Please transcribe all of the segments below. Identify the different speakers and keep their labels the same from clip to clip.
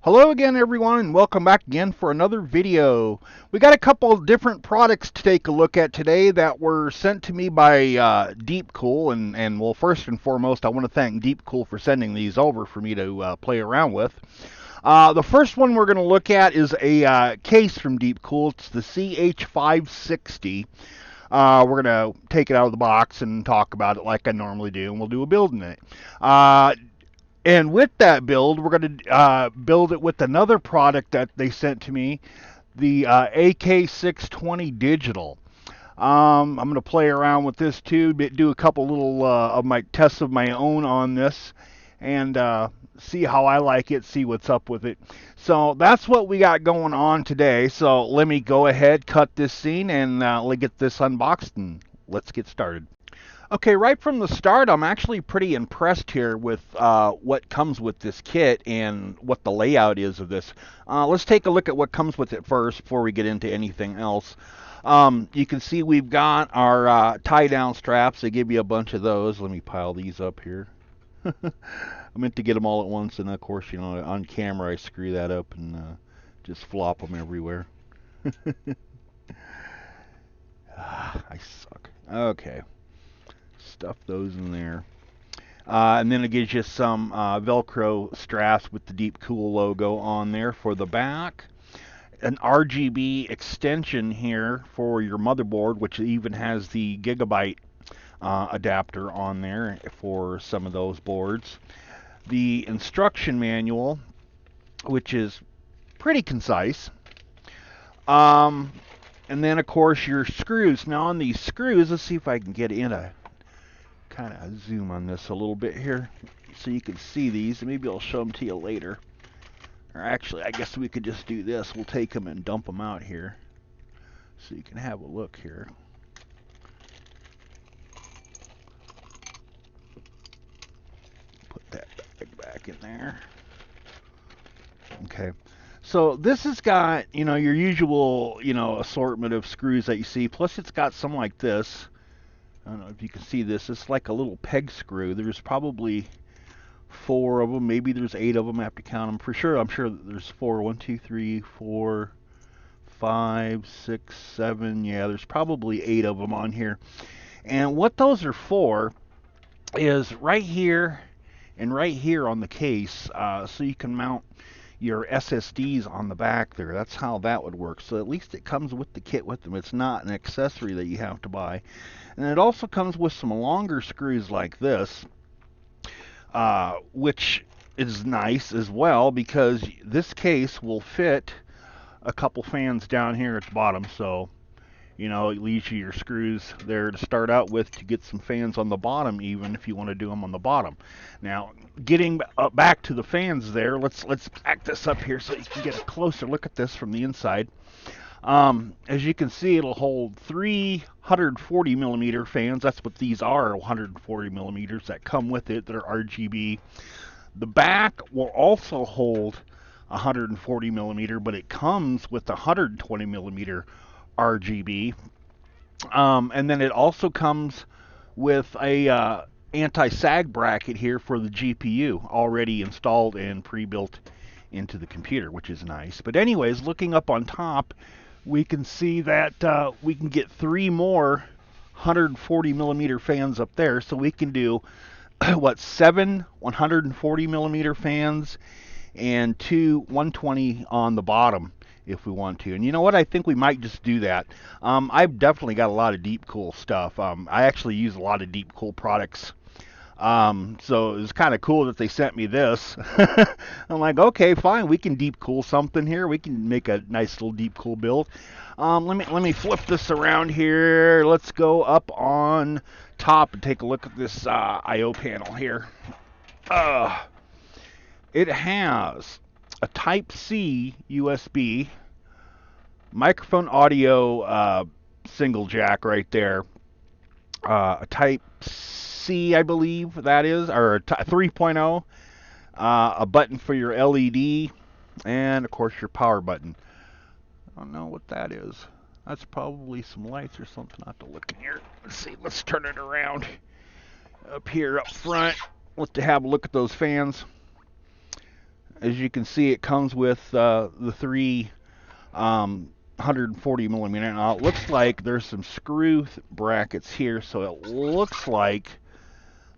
Speaker 1: Hello again everyone and welcome back again for another video. We got a couple of different products to take a look at today that were sent to me by DeepCool and well, first and foremost I want to thank DeepCool for sending these over for me to play around with. The first one we're going to look at is a case from DeepCool. It's the CH560. We're going to take it out of the box and talk about it like I normally do, and we'll do a build in it. And with that build, we're going to build it with another product that they sent to me, the AK620 digital. I'm going to play around with this too, do a couple little of my tests of my own on this, and see how I like it, see what's up with it. So that's what we got going on today. So let me go ahead, cut this scene, and let's get this unboxed, and let's get started. Okay, right from the start, I'm actually pretty impressed here with what comes with this kit and what the layout is of this. Let's take a look at what comes with it first before we get into anything else. You can see we've got our tie-down straps. They give you a bunch of those. Let me pile these up here. I meant to get them all at once, and of course, you know, on camera I screw that up and just flop them everywhere. I suck. Okay. Stuff those in there. And then it gives you some Velcro straps with the DeepCool logo on there for the back. An RGB extension here for your motherboard, which even has the gigabyte adapter on there for some of those boards. The instruction manual, which is pretty concise. And then, of course, your screws. Now, on these screws, let's see if I can get in a kind of zoom on this a little bit here so you can see these. Maybe I'll show them to you later. Or actually, I guess we could just do this. We'll take them and dump them out here so you can have a look here. Put that bag back in there. Okay. So this has got, you know, your usual, you know, assortment of screws that you see. Plus it's got some like this. I don't know if you can see this. It's like a little peg screw. There's probably 4 of them. Maybe there's 8 of them. I have to count them for sure. I'm sure there's 4. 1, 2, 3, 4, 5, 6, 7. Yeah, there's probably 8 of them on here. And what those are for is right here and right here on the case, so you can mount your SSDs on the back there. That's how that would work. So at least it comes with the kit with them. It's not an accessory that you have to buy. And it also comes with some longer screws like this, which is nice as well because this case will fit a couple fans down here at the bottom. So, you know, it leaves you your screws there to start out with to get some fans on the bottom, even if you want to do them on the bottom. Now, getting back to the fans there, let's back this up here so you can get a closer look at this from the inside. As you can see, it'll hold 3 140 millimeter fans. That's what these are, 140 millimeters that come with it that are RGB. The back will also hold 140 millimeter, but it comes with 120 millimeter RGB. And then it also comes with a anti-sag bracket here for the GPU already installed and pre-built into the computer, which is nice. But anyways, looking up on top, we can see that we can get 3 more 140 millimeter fans up there. So we can do, what, 7 140 millimeter fans and 2 120 on the bottom if we want to. And you know what? I think we might just do that. I've definitely got a lot of DeepCool stuff. I actually use a lot of DeepCool products. So it was kind of cool that they sent me this. I'm like, okay, fine, we can DeepCool something here. We can make a nice little DeepCool build. Let me flip this around here. Let's go up on top and take a look at this I/O panel here. It has a Type-C USB, microphone audio single jack right there, a Type-C, I believe that is, or a 3.0, a button for your LED, and of course your power button. I don't know what that is. That's probably some lights or something. I have to look in here. Let's see. Let's turn it around. Up here, up front. Let's have a look at those fans. as you can see, it comes with the three 140 millimeter. Now it looks like there's some screw brackets here, so it looks like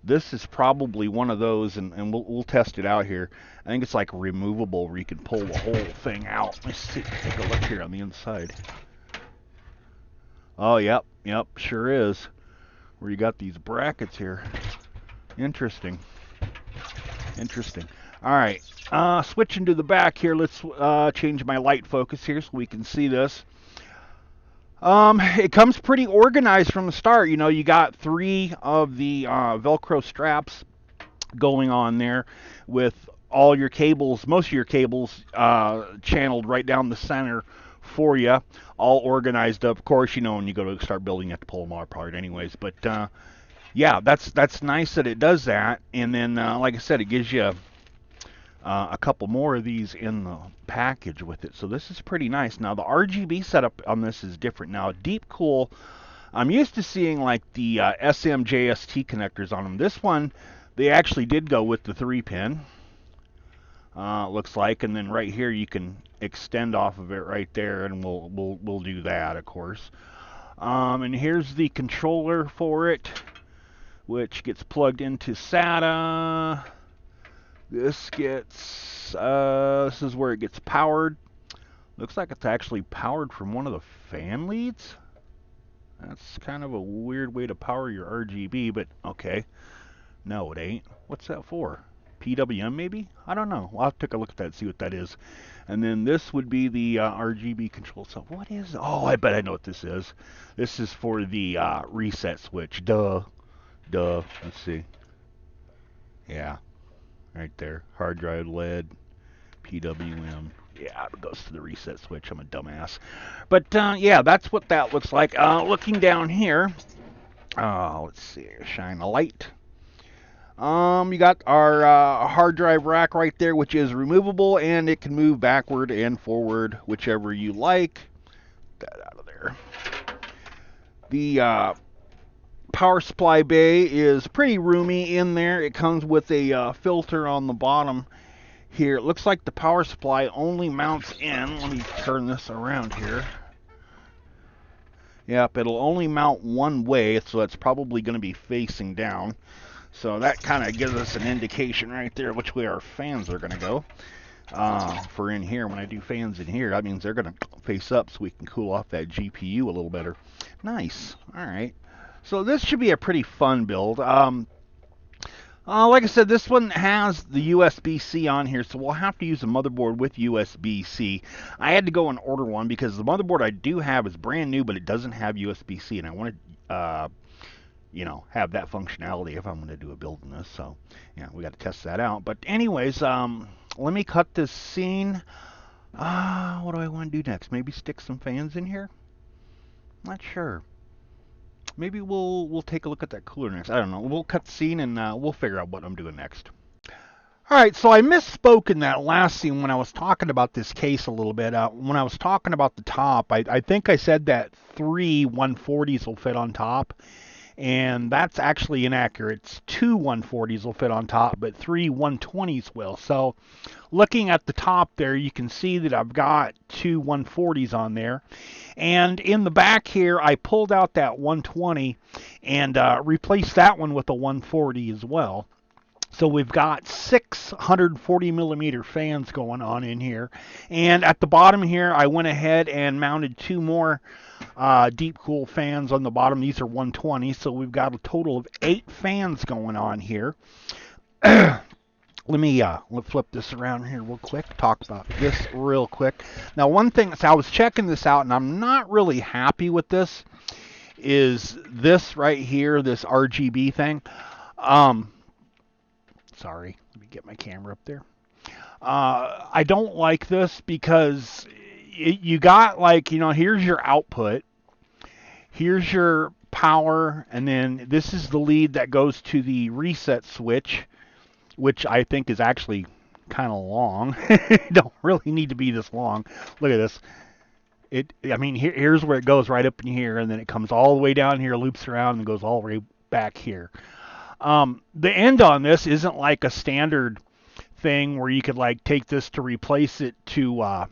Speaker 1: this is probably one of those, and we'll test it out here. I think it's like removable where you can pull the whole thing out. Let's see, take a look here on the inside. Oh, yep, sure is. Where you got these brackets here. Interesting. All right, switching to the back here, let's change my light focus here so we can see this. It comes pretty organized from the start. You know, you got three of the Velcro straps going on there with all your cables, most of your cables channeled right down the center for you, all organized up. Of course, you know, when you go to start building, you have to pull them all apart anyways. But yeah, that's nice that it does that. And then, like I said, it gives you a couple more of these in the package with it, so this is pretty nice. Now the RGB setup on this is different. Now DeepCool, I'm used to seeing like the SMJST connectors on them. This one, they actually did go with the 3-pin. Looks like, and then right here you can extend off of it right there, and we'll do that, of course. And here's the controller for it, which gets plugged into SATA. This gets, this is where it gets powered. Looks like it's actually powered from one of the fan leads. That's kind of a weird way to power your RGB, but okay. No, it ain't. What's that for? PWM maybe? I don't know. I'll take a look at that and see what that is. And then this would be the RGB control. So what is, oh, I bet I know what this is. This is for the reset switch. Duh. Let's see. Yeah. Right there, hard drive LED, PWM. Yeah, it goes to the reset switch. I'm a dumbass. But yeah, that's what that looks like. Looking down here, let's see, shine a light. You got our hard drive rack right there, which is removable, and it can move backward and forward, whichever you like. Get that out of there. The power supply bay is pretty roomy in there. It comes with a filter on the bottom here. It looks like the power supply only mounts in. Let me turn this around here. Yep, it'll only mount one way, so that's probably going to be facing down. So that kind of gives us an indication right there which way our fans are going to go. For in here, when I do fans in here, that means they're going to face up so we can cool off that GPU a little better. Nice. All right. So this should be a pretty fun build. Like I said, this one has the USB-C on here, so we'll have to use a motherboard with USB-C. I had to go and order one because the motherboard I do have is brand new, but it doesn't have USB-C, and I want to, you know, have that functionality if I'm going to do a build in this. So, yeah, we got to test that out. But anyways, let me cut this scene. What do I want to do next? Maybe stick some fans in here? Not sure. Maybe we'll take a look at that cooler next. I don't know. We'll cut the scene and we'll figure out what I'm doing next. All right, so I misspoke in that last scene when I was talking about this case a little bit. When I was talking about the top, I think I said that 3 140s will fit on top, and that's actually inaccurate. It's 2 140s will fit on top, but 3 120s will. So looking at the top there, you can see that I've got 2 140s on there. And in the back here, I pulled out that 120 and replaced that one with a 140 as well. So we've got 640 millimeter fans going on in here. And at the bottom here, I went ahead and mounted 2 more DeepCool fans on the bottom. These are 120, so we've got a total of 8 fans going on here. Let me flip this around here real quick, talk about this real quick. Now, one thing, so I was checking this out, and I'm not really happy with this, is this right here, this RGB thing. Sorry, let me get my camera up there. I don't like this because you got, like, you know, here's your output, here's your power, and then this is the lead that goes to the reset switch, which I think is actually kind of long. Don't really need to be this long. Look at this. I mean, here's where it goes, right up in here, and then it comes all the way down here, loops around, and goes all the way back here. The end on this isn't like a standard thing where you could like take this to replace it to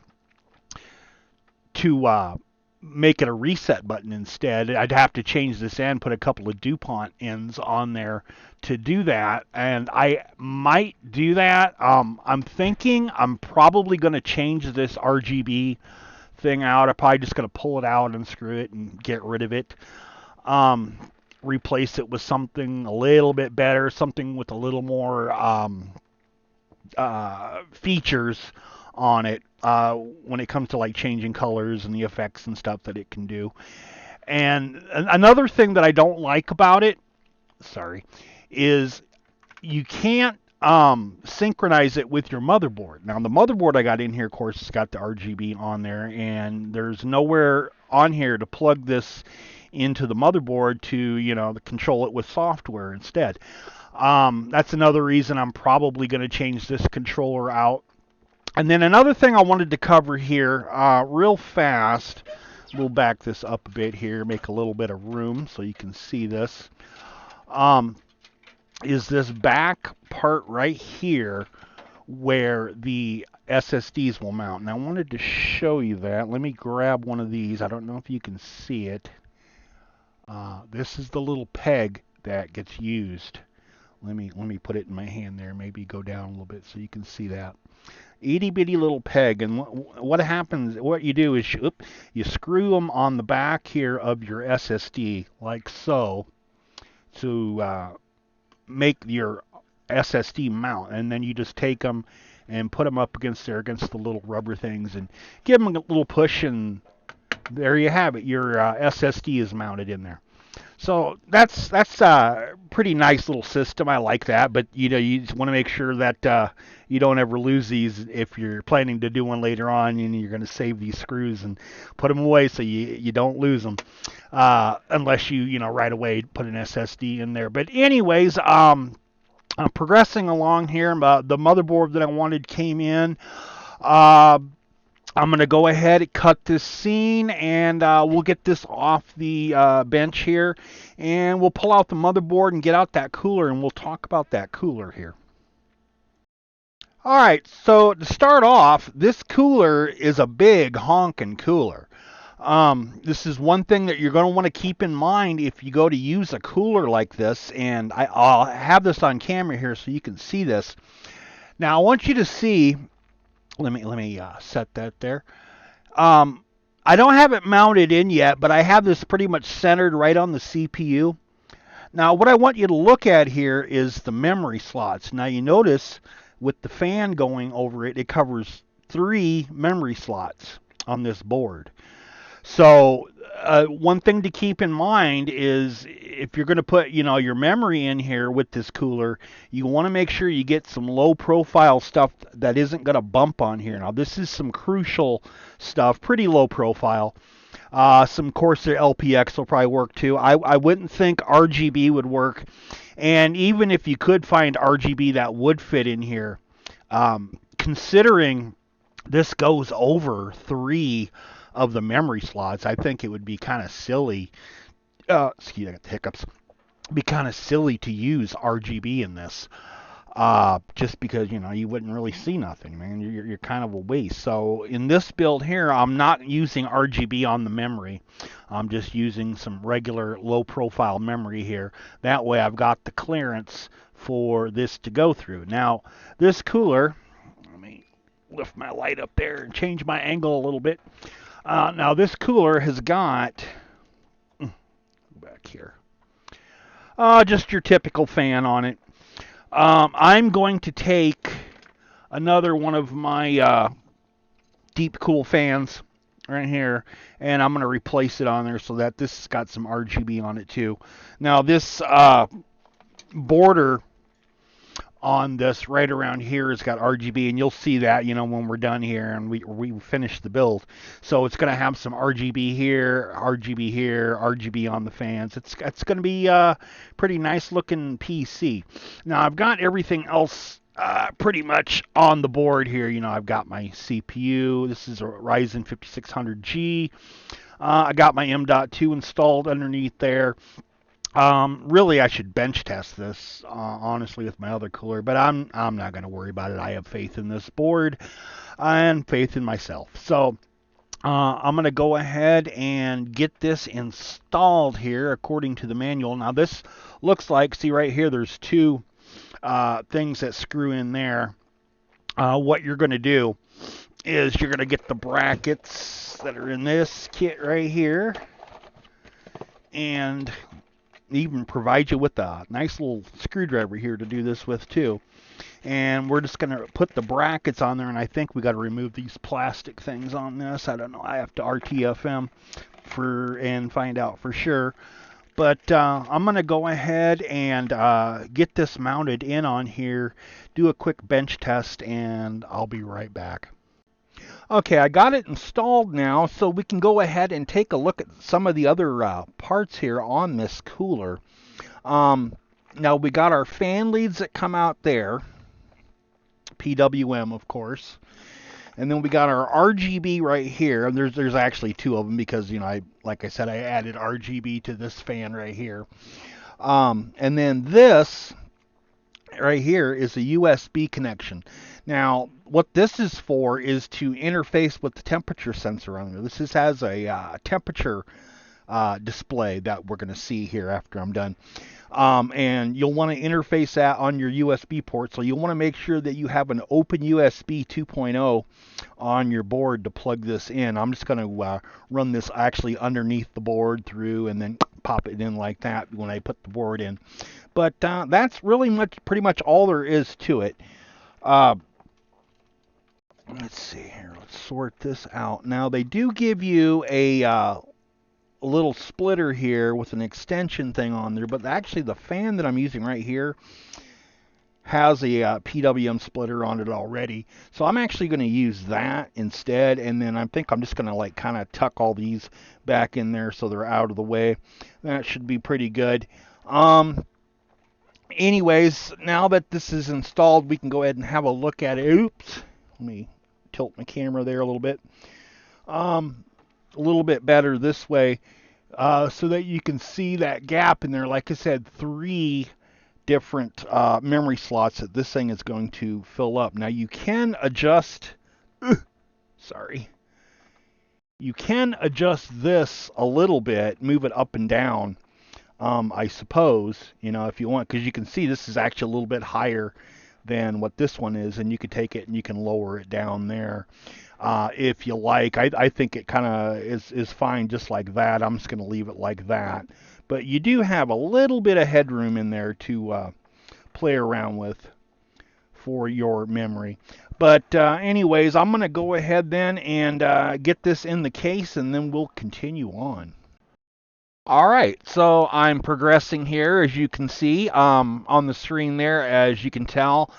Speaker 1: make it a reset button instead. I'd have to change this end, put a couple of DuPont ends on there to do that, and I might do that. I'm thinking I'm probably going to change this RGB thing out. I'm probably just going to pull it out, unscrew it, and get rid of it. Replace it with something a little bit better, something with a little more features on it when it comes to like changing colors and the effects and stuff that it can do. And another thing that I don't like about it, sorry, is you can't synchronize it with your motherboard. Now the motherboard I got in here, of course, has got the RGB on there, and there's nowhere on here to plug this into the motherboard to, you know, control it with software instead. That's another reason I'm probably going to change this controller out. And then another thing I wanted to cover here real fast, we'll back this up a bit here, make a little bit of room so you can see this, is this back part right here where the SSDs will mount. And I wanted to show you that. Let me grab one of these. I don't know if you can see it. This is the little peg that gets used. Let me put it in my hand there. Maybe go down a little bit so you can see that. Itty bitty little peg, and what happens? What you do is you screw them on the back here of your SSD like so to make your SSD mount, and then you just take them and put them up against the little rubber things and give them a little push, and there you have it. Your SSD is mounted in there. So that's a pretty nice little system. I like that, but you know, you just want to make sure that you don't ever lose these if you're planning to do one later on, and you're going to save these screws and put them away so you don't lose them, unless you know right away put an SSD in there. But anyways, I'm progressing along here. The motherboard that I wanted came in. I'm going to go ahead and cut this scene, and we'll get this off the bench here, and we'll pull out the motherboard and get out that cooler, and we'll talk about that cooler here. All right, so to start off, this cooler is a big honking cooler. This is one thing that you're going to want to keep in mind if you go to use a cooler like this, and I'll have this on camera here so you can see this. Now, I want you to see. Let me set that there. I don't have it mounted in yet, but I have this pretty much centered right on the CPU. Now, what I want you to look at here is the memory slots. Now, you notice with the fan going over it, it covers 3 memory slots on this board. So one thing to keep in mind is if you're going to put, you know, your memory in here with this cooler, you want to make sure you get some low profile stuff that isn't going to bump on here. Now this is some crucial stuff, pretty low profile. Some Corsair LPX will probably work too. I wouldn't think RGB would work. And even if you could find RGB that would fit in here, considering this goes over 3 of the memory slots, I think it would be kind of silly. Excuse me, I got the hiccups. Be kind of silly to use RGB in this, just because you know you wouldn't really see nothing, man. You're kind of a waste. So in this build here, I'm not using RGB on the memory. I'm just using some regular low-profile memory here. That way, I've got the clearance for this to go through. Now, this cooler. Let me lift my light up there and change my angle a little bit. Now this cooler has got, go back here, just your typical fan on it. I'm going to take another one of my DeepCool fans right here, and I'm going to replace it on there so that this has got some RGB on it too. Now this border on this right around here has got RGB, and you'll see that, you know, when we're done here and we finish the build. So it's going to have some RGB here, RGB here, RGB on the fans. It's going to be a pretty nice looking PC. Now I've got everything else pretty much on the board here. You know, I've got my CPU. This is a Ryzen 5600G. I got my M.2 installed underneath there. Really, I should bench test this, honestly, with my other cooler, but I'm not going to worry about it. I have faith in this board and faith in myself. So I'm going to go ahead and get this installed here according to the manual. Now this looks like, see right here, there's two things that screw in there. What you're going to do is you're going to get the brackets that are in this kit right here, and even provide you with a nice little screwdriver here to do this with too. And we're just going to put the brackets on there, and I think we got to remove these plastic things on this. I don't know. I have to RTF them and find out for sure. But I'm going to go ahead and get this mounted in on here, do a quick bench test, and I'll be right back. Okay, I got it installed now, so we can go ahead and take a look at some of the other parts here on this cooler. Now we got our fan leads that come out there, PWM of course, and then we got our RGB right here. And there's actually two of them because like I said, I added RGB to this fan right here. And then this right here is a USB connection. Now, what this is for is to interface with the temperature sensor on there. This has a temperature display that we're going to see here after I'm done. And you'll want to interface that on your USB port. So you'll want to make sure that you have an open USB 2.0 on your board to plug this in. I'm just going to run this actually underneath the board through and then pop it in like that when I put the board in. But that's really pretty much all there is to it. Let's see here. Let's sort this out. Now they do give you a little splitter here with an extension thing on there, but actually the fan that I'm using right here has a PWM splitter on it already. So I'm actually going to use that instead, and then I think I'm just going to like kind of tuck all these back in there so they're out of the way. That should be pretty good. Anyways, now that this is installed, we can go ahead and have a look at it. Oops, let me tilt my camera there a little bit. A little bit better this way, so that you can see that gap in there. Like I said, 3 different memory slots that this thing is going to fill up. Now you can adjust, you can adjust this a little bit, move it up and down, I suppose, if you want, because you can see this is actually a little bit higher than what this one is, and you could take it and you can lower it down there. If you like. I think it kind of is fine just like that. I'm just going to leave it like that. But you do have a little bit of headroom in there to play around with for your memory. But anyways, I'm going to go ahead then and get this in the case, and then we'll continue on. All right, so I'm progressing here, as you can see on the screen there. As you can tell,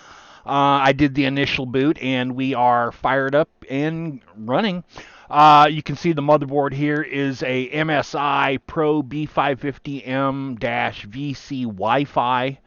Speaker 1: I did the initial boot, and we are fired up and running. You can see the motherboard here is a MSI Pro B550M-VC Wi-Fi.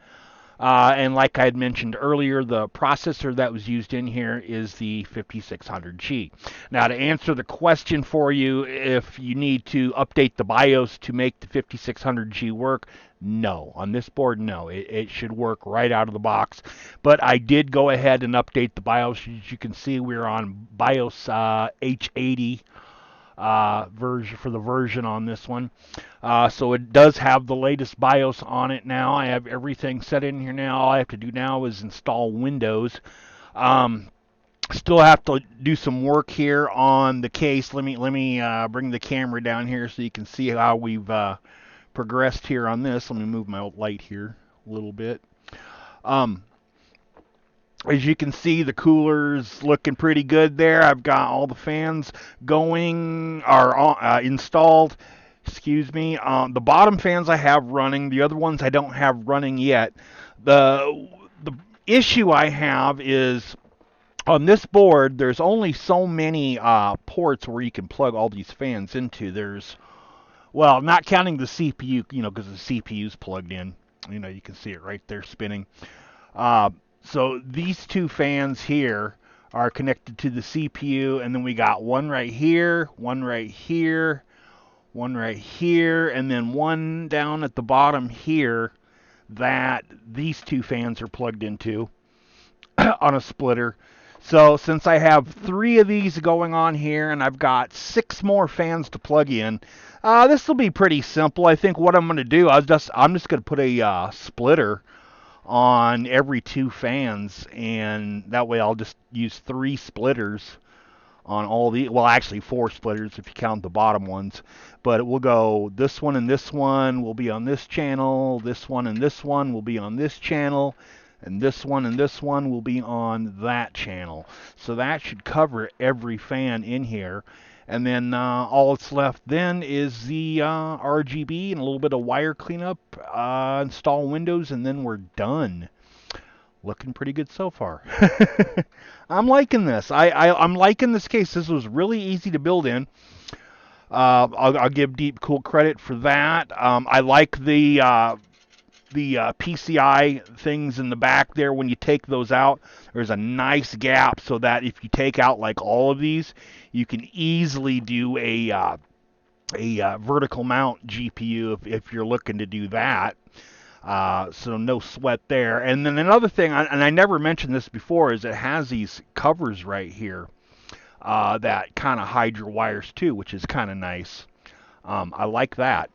Speaker 1: And like I had mentioned earlier, the processor that was used in here is the 5600G. Now, to answer the question for you, if you need to update the BIOS to make the 5600G work, no. On this board, no. It should work right out of the box. But I did go ahead and update the BIOS. As you can see, we're on BIOS H80. Version on this one. So it does have the latest BIOS on it now. I have everything set in here now. All I have to do now is install Windows. Still have to do some work here on the case. Let me bring the camera down here so you can see how we've progressed here on this. Let me move my light here a little bit. As you can see, the cooler's looking pretty good there. I've got all the fans going, are installed. Excuse me. The bottom fans I have running. The other ones I don't have running yet. The issue I have is on this board, there's only so many ports where you can plug all these fans into. Well, not counting the CPU, because the CPU's plugged in. You can see it right there spinning. So these 2 fans here are connected to the CPU, and then we got one right here, one right here, and then one down at the bottom here that these two fans are plugged into on a splitter. So since I have 3 of these going on here and I've got 6 more fans to plug in, this will be pretty simple. I think what I'm going to do, I'm just going to put a splitter on every 2 fans, and that way I'll just use 3 splitters on all the, well, actually 4 splitters if you count the bottom ones, but it will go this one and this one will be on this channel, this one and this one will be on this channel, and this one will be on that channel. So that should cover every fan in here. And then all that's left then is the RGB and a little bit of wire cleanup, install Windows, and then we're done. Looking pretty good so far. I'm liking this. I'm liking this case. This was really easy to build in. I'll give DeepCool credit for that. I like the PCI things in the back there. When you take those out, there's a nice gap so that if you take out like all of these, you can easily do a vertical mount GPU if you're looking to do that. So no sweat there. And then another thing, and I never mentioned this before, is it has these covers right here that kind of hide your wires too, which is kind of nice. I like that.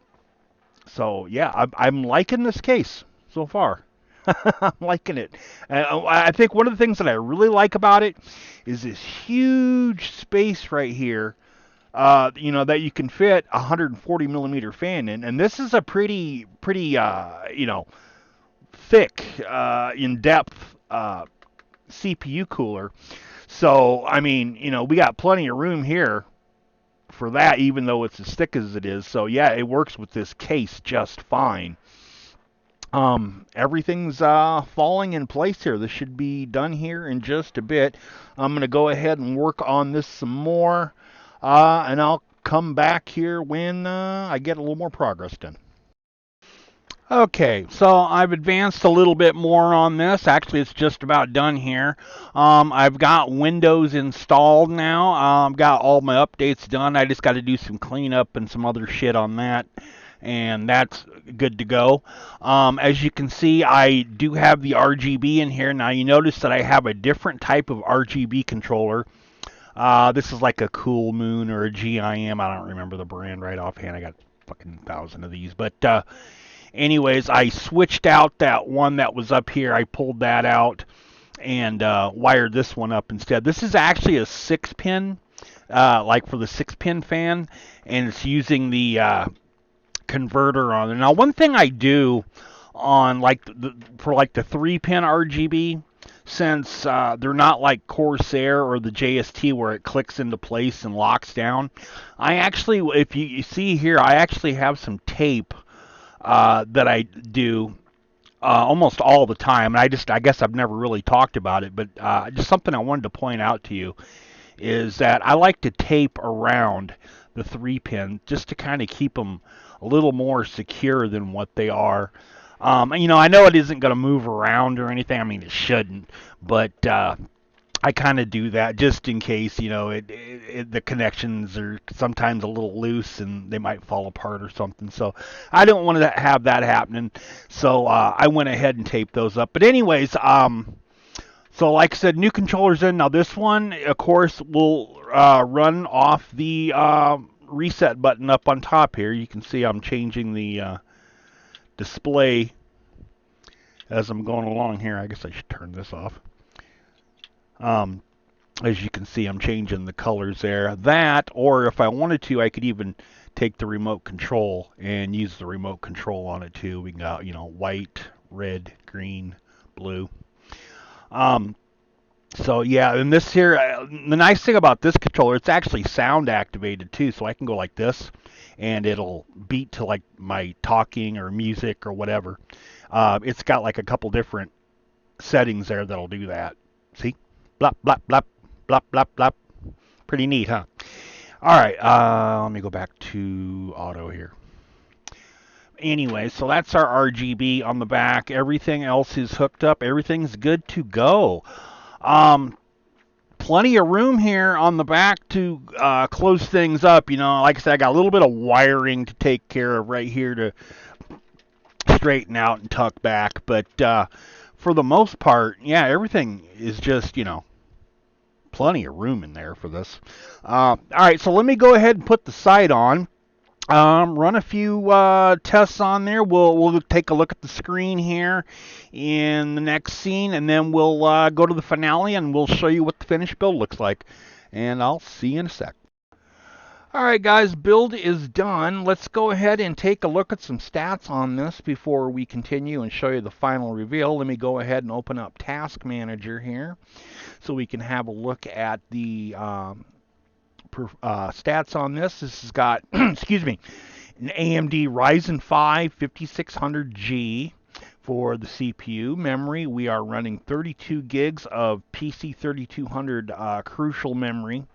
Speaker 1: So yeah, I'm liking this case so far. I'm liking it. I think one of the things that I really like about it is this huge space right here. That you can fit a 140 millimeter fan in, and this is a pretty thick, in-depth CPU cooler. So I mean, we got plenty of room here for that, even though it's as thick as it is. So yeah, it works with this case just fine. Everything's falling in place here. This should be done here in just a bit. I'm going to go ahead and work on this some more, and I'll come back here when I get a little more progress done. Okay, so I've advanced a little bit more on this. Actually, it's just about done here. I've got Windows installed now. I've got all my updates done. I just got to do some cleanup and some other shit on that, and that's good to go. As you can see, I do have the RGB in here. Now, you notice that I have a different type of RGB controller. This is like a Cool Moon or a GIM. I don't remember the brand right offhand. I got fucking 1,000 of these, but anyways, I switched out that one that was up here. I pulled that out and wired this one up instead. This is actually a 6-pin, like for the 6-pin fan, and it's using the converter on it. Now, one thing I do on for the 3-pin RGB, since they're not like Corsair or the JST where it clicks into place and locks down, I actually, if you see here, I actually have some tape that I do almost all the time. And I guess I've never really talked about it, but just something I wanted to point out to you is that I like to tape around the 3-pin just to kind of keep them a little more secure than what they are. I know it isn't going to move around or anything. I mean, it shouldn't, but I kind of do that just in case, the connections are sometimes a little loose and they might fall apart or something. So I don't want to have that happening. So I went ahead and taped those up. But anyways, so like I said, new controllers in. Now this one, of course, will run off the reset button up on top here. You can see I'm changing the display as I'm going along here. I guess I should turn this off. As you can see, I'm changing the colors there. That, or if I wanted to, I could even take the remote control and use the remote control on it too. We got, white, red, green, blue. So yeah, and this here, the nice thing about this controller, it's actually sound activated too, so I can go like this, and it'll beat to like my talking or music or whatever. It's got like a couple different settings there that'll do that. See? Blop, blop, blop, blop, blop, blop. Pretty neat, huh? All right, let me go back to auto here. Anyway, so that's our RGB on the back. Everything else is hooked up. Everything's good to go. plenty of room here on the back to close things up. You know, like I said, I got a little bit of wiring to take care of right here to straighten out and tuck back. But for the most part, yeah, everything is just, you know, plenty of room in there for this. All right, so let me go ahead and put the sight on. Run a few tests on there. We'll take a look at the screen here in the next scene, and then we'll go to the finale and we'll show you what the finished build looks like. And I'll see you in a sec. Alright guys, build is done. Let's go ahead and take a look at some stats on this before we continue and show you the final reveal. Let me go ahead and open up Task Manager here so we can have a look at the stats on this. This has got, excuse me, an AMD Ryzen 5 5600G for the CPU. Memory, we are running 32 gigs of PC 3200 Crucial memory.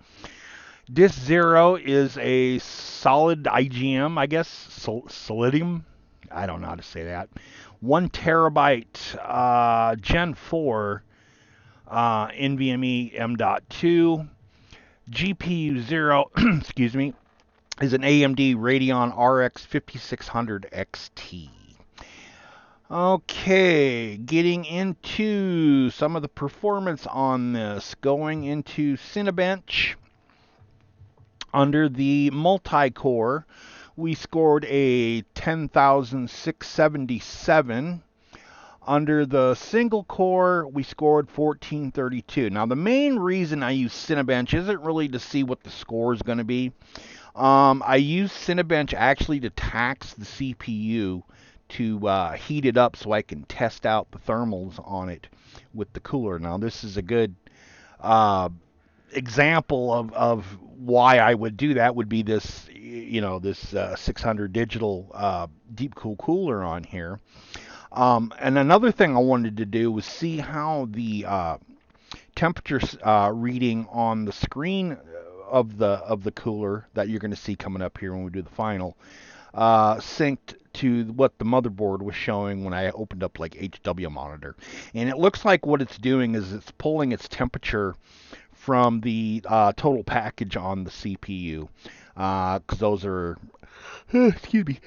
Speaker 1: Disk 0 is a solid IGM, I guess, Solidium. I don't know how to say that. 1 terabyte Gen 4 NVMe M.2. GPU 0, excuse me, is an AMD Radeon RX 5600 XT. Okay, getting into some of the performance on this. Going into Cinebench. Under the multi-core, we scored a 10,677. Under the single core, we scored 1432. Now, the main reason I use Cinebench isn't really to see what the score is going to be. I use Cinebench actually to tax the CPU to heat it up so I can test out the thermals on it with the cooler. Now, this is a good example of why I would do that would be this, you know, this 600 digital DeepCool cooler on here. And another thing I wanted to do was see how the temperature reading on the screen of the cooler that you're going to see coming up here when we do the final synced to what the motherboard was showing when I opened up like HW monitor. And it looks like what it's doing is it's pulling its temperature from the total package on the CPU, because those are, excuse me,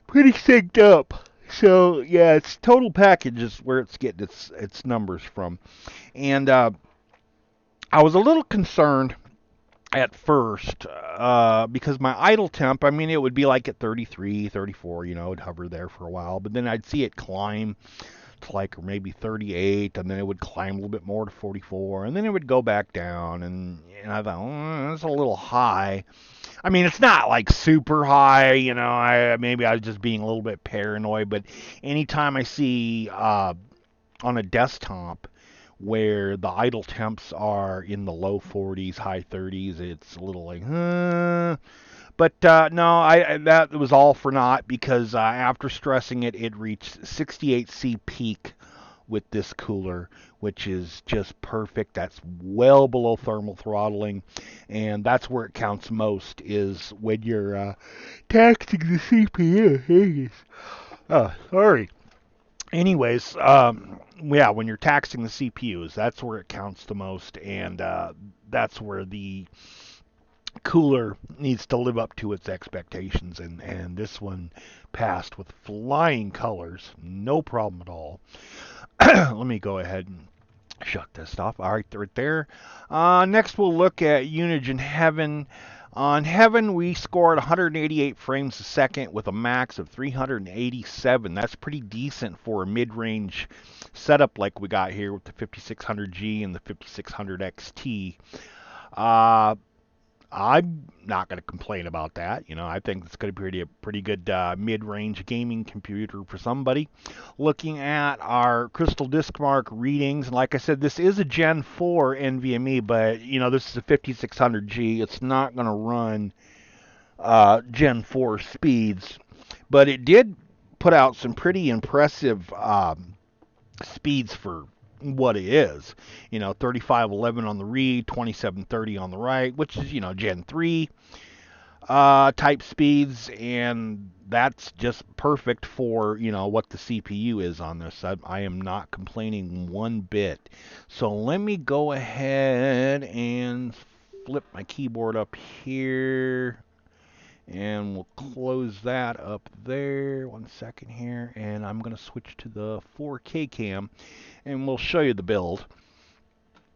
Speaker 1: pretty synced up. So yeah, it's total package is where it's getting its numbers from. And I was a little concerned at first because my idle temp, I mean, it would be like at 33, 34, you know, it'd hover there for a while, but then I'd see it climb to like maybe 38, and then it would climb a little bit more to 44, and then it would go back down, and I thought, that's a little high. I mean, it's not like super high, you know, maybe I was just being a little bit paranoid, but anytime I see on a desktop where the idle temps are in the low 40s, high 30s, it's a little like, But no, that was all for naught because after stressing it, it reached 68C peak with this cooler, which is just perfect. That's well below thermal throttling, and that's where it counts most is when you're taxing the CPU. Sorry. Anyways, yeah, when you're taxing the CPUs, that's where it counts the most, and that's where the cooler needs to live up to its expectations, and this one passed with flying colors, no problem at all. Let me go ahead and shut this off. All right, right there. Next, we'll look at Unigine Heaven. On Heaven, we scored 188 frames a second with a max of 387. That's pretty decent for a mid-range setup like we got here with the 5600G and the 5600 XT. I'm not going to complain about that. You know, I think it's going to be a pretty good mid-range gaming computer for somebody. Looking at our Crystal Disk Mark readings, and like I said, this is a Gen 4 NVMe, but, you know, this is a 5600G. It's not going to run Gen 4 speeds, but it did put out some pretty impressive speeds for what it is. You know, 3511 on the read, 2730 on the write, which is, you know, Gen 3. type speeds, and that's just perfect for, what the CPU is on this. I am not complaining one bit. So let me go ahead and flip my keyboard up here, and we'll close that up there. 1 second here, and I'm going to switch to the 4K cam, and we'll show you the build.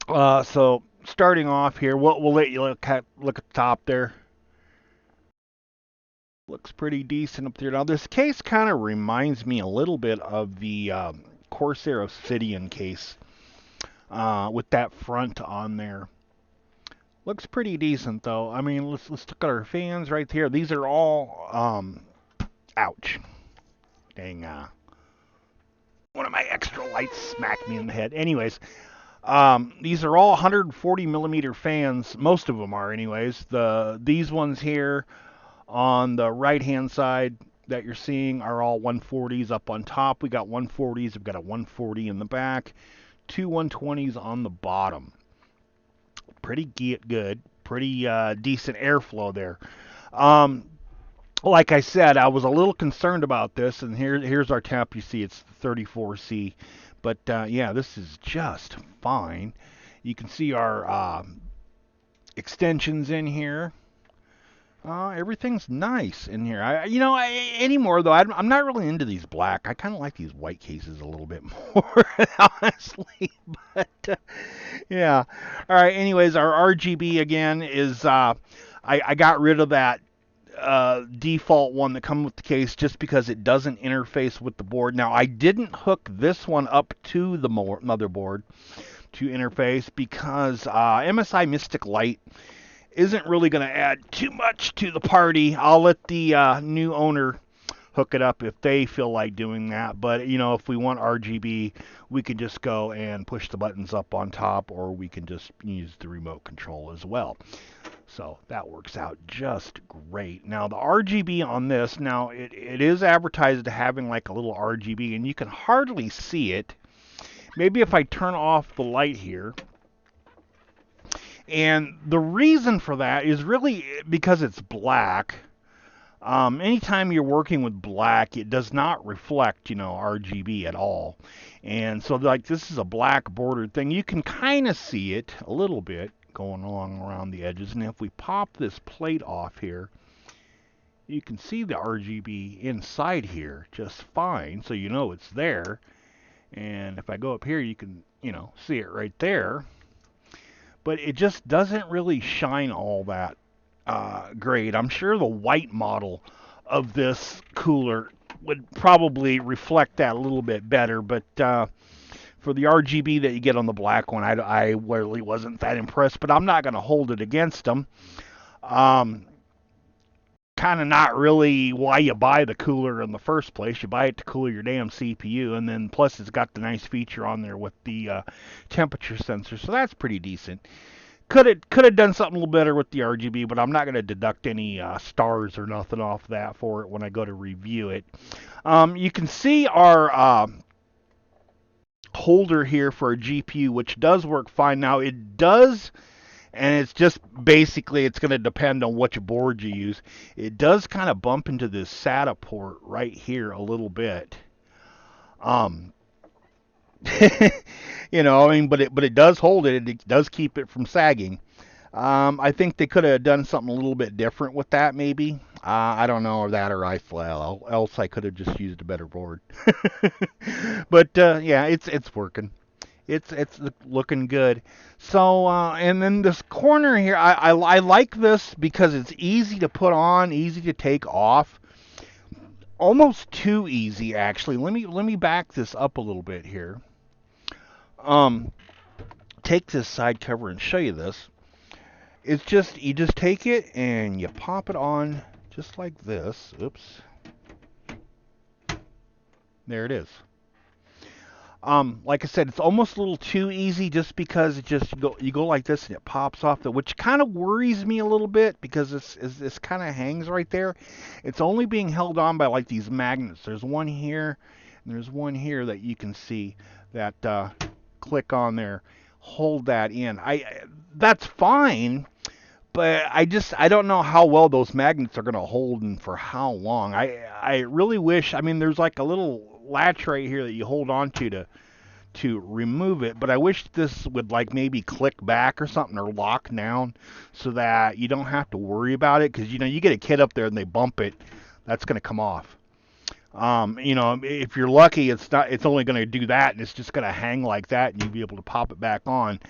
Speaker 1: So starting off here, we'll let you look at the top there. Looks pretty decent up there. Now this case kind of reminds me a little bit of the Corsair Obsidian case with that front on there. Looks pretty decent though. I mean, let's look at our fans right here. These are all ouch. Dang, one of my extra lights smacked me in the head. Anyways, these are all 140 millimeter fans. Most of them are, anyways. These ones here on the right hand side that you're seeing are all 140s up on top. We got 140s. We've got a 140 in the back, two 120s on the bottom. Pretty good. Pretty decent airflow there. Like I said, I was a little concerned about this, and here's our temp. You see it's 34C, but yeah, this is just fine. You can see our extensions in here. Everything's nice in here. Anymore though, I'm not really into these black. I kind of like these white cases a little bit more, honestly. But yeah. All right. Anyways, our RGB again is I got rid of that default one that comes with the case just because it doesn't interface with the board. Now I didn't hook this one up to the motherboard to interface because MSI Mystic Light isn't really going to add too much to the party. I'll let the new owner hook it up if they feel like doing that. But, if we want RGB, we can just go and push the buttons up on top, or we can just use the remote control as well. So that works out just great. Now, the RGB on this, now it is advertised as having like a little RGB, and you can hardly see it. Maybe if I turn off the light here. And the reason for that is really because it's black. Anytime you're working with black, it does not reflect, RGB at all. And so, like, this is a black bordered thing. You can kind of see it a little bit going along around the edges. And if we pop this plate off here, you can see the RGB inside here just fine. So you know it's there. And if I go up here, you can, see it right there. But it just doesn't really shine all that great. I'm sure the white model of this cooler would probably reflect that a little bit better, but for the RGB that you get on the black one, I really wasn't that impressed, but I'm not going to hold it against them. Kind of not really why you buy the cooler in the first place. You buy it to cool your damn CPU, and then plus it's got the nice feature on there with the temperature sensor, so that's pretty decent. Could have done something a little better with the RGB, but I'm not going to deduct any stars or nothing off that for it when I go to review it. You can see our holder here for a GPU, which does work fine. Now it does. And it's just basically, it's going to depend on which board you use. It does kind of bump into this SATA port right here a little bit. But it does hold it. It does keep it from sagging. I think they could have done something a little bit different with that, maybe. I don't know, or that, or else I could have just used a better board. But yeah, it's working. It's looking good. So and then this corner here, I like this because it's easy to put on, easy to take off. Almost too easy, actually. Let me back this up a little bit here. Take this side cover and show you this. It's just, you just take it and you pop it on just like this. Oops. There it is. Like I said, it's almost a little too easy just because you go like this and it pops off, which kind of worries me a little bit because this kind of hangs right there. It's only being held on by like these magnets. There's one here and there's one here that you can see that click on there, hold that in. That's fine, but I don't know how well those magnets are going to hold and for how long. I really wish. I mean, there's like a little latch right here that you hold on to remove it, but I wish this would like maybe click back or something or lock down so that you don't have to worry about it, because you get a kid up there and they bump it, that's going to come off. If you're lucky, it's only going to do that and it's just going to hang like that and you'll be able to pop it back on.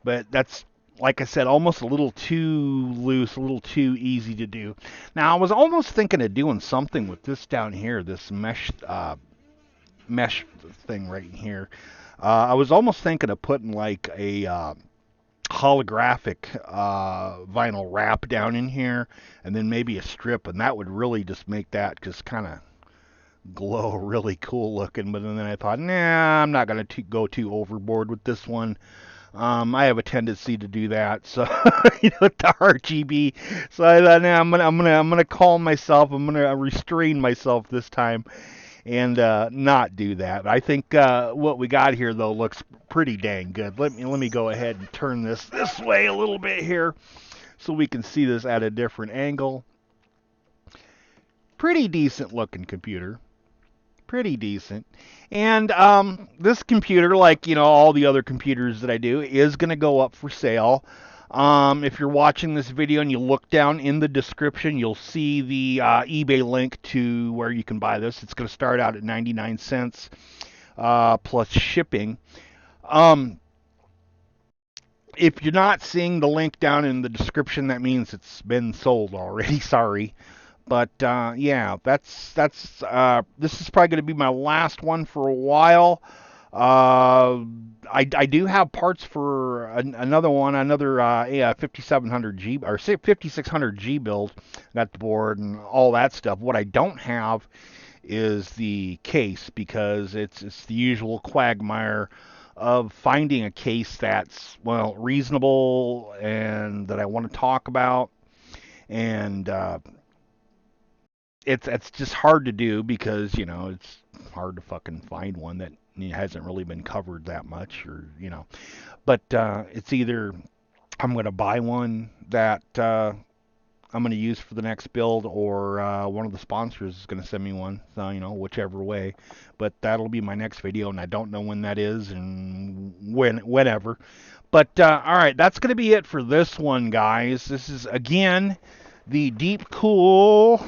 Speaker 1: But that's, like I said, almost a little too loose, a little too easy to do. Now, I was almost thinking of doing something with this down here, this mesh thing right here. I was almost thinking of putting like a holographic vinyl wrap down in here, and then maybe a strip, and that would really just make that just kind of glow really cool looking. But then I thought, nah, I'm not gonna go too overboard with this one. I have a tendency to do that, so with the RGB. So I thought, nah, I'm gonna calm myself. I'm gonna restrain myself this time and not do that. I think what we got here though looks pretty dang good. Let me go ahead and turn this way a little bit here so we can see this at a different angle. Pretty decent looking computer. Pretty decent. And this computer, like all the other computers that I do, is going to go up for sale. If you're watching this video and you look down in the description, you'll see the eBay link to where you can buy this. It's going to start out at 99 cents plus shipping. If you're not seeing the link down in the description, that means it's been sold already. Sorry. But yeah, this is probably going to be my last one for a while. I do have parts for another one, another 5700G or 5600G build. Got the board and all that stuff. What I don't have is the case, because it's the usual quagmire of finding a case that's reasonable and that I want to talk about, and it's just hard to do because it's hard to fucking find one that hasn't really been covered that much, or but it's either I'm going to buy one that I'm going to use for the next build, or one of the sponsors is going to send me one, so whichever way. But that'll be my next video, and I don't know when that is and whenever. But all right, that's going to be it for this one, guys. This is again the DeepCool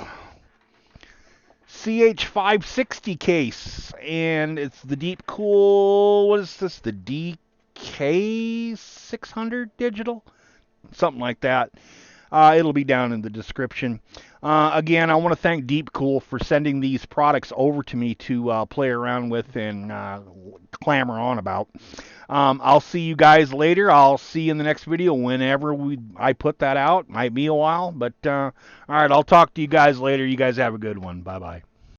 Speaker 1: CH560 case, and it's the DeepCool, what is this, the AK600 digital? Something like that. It'll be down in the description. Again, I want to thank DeepCool for sending these products over to me to play around with and clamor on about. I'll see you guys later. I'll see you in the next video whenever I put that out. Might be a while, but all right, I'll talk to you guys later. You guys have a good one. Bye-bye.